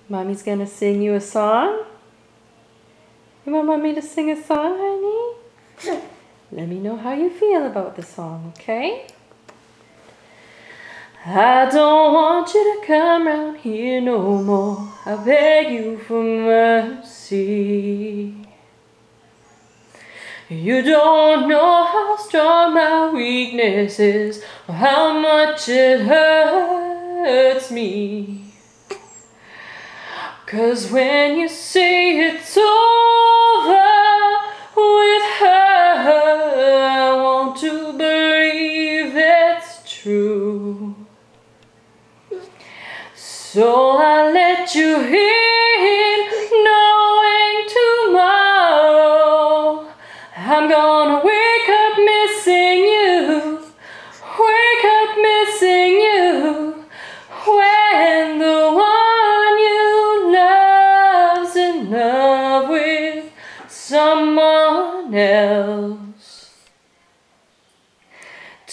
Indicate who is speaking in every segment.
Speaker 1: Mommy's gonna sing you a song. You want Mommy to sing a song, honey? Let me know how you feel about the song, okay? I don't want you to come round here no more. I beg you for mercy. You don't know how strong my weakness is, or how much it hurts me. 'Cause when you say it's over with her, I want to believe it's true. So I let you in, knowing tomorrow I'm gonna wake up missing you, wake up missing you, when the one you love's in love with someone else.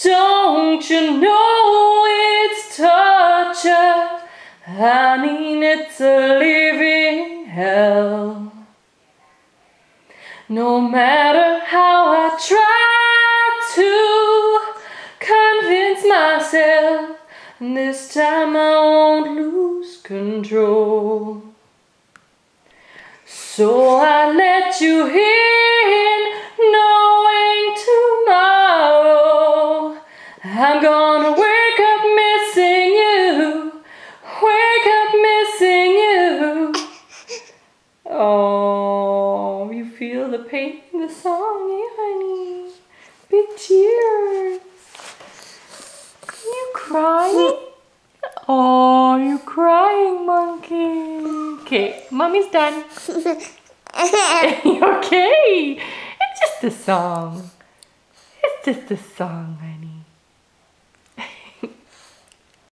Speaker 1: Don't you know it's torture? I mean, it's a living hell. No matter how I try to convince myself, this time I won't lose control. So I let you in, knowing tomorrow I'm gonna wake up missing you, wake up missing you. Oh, you feel the pain in the song, eh, honey? Big tears. You crying? Oh, you crying, monkey. Okay, Mommy's done. You okay? It's just a song. It's just a song, honey.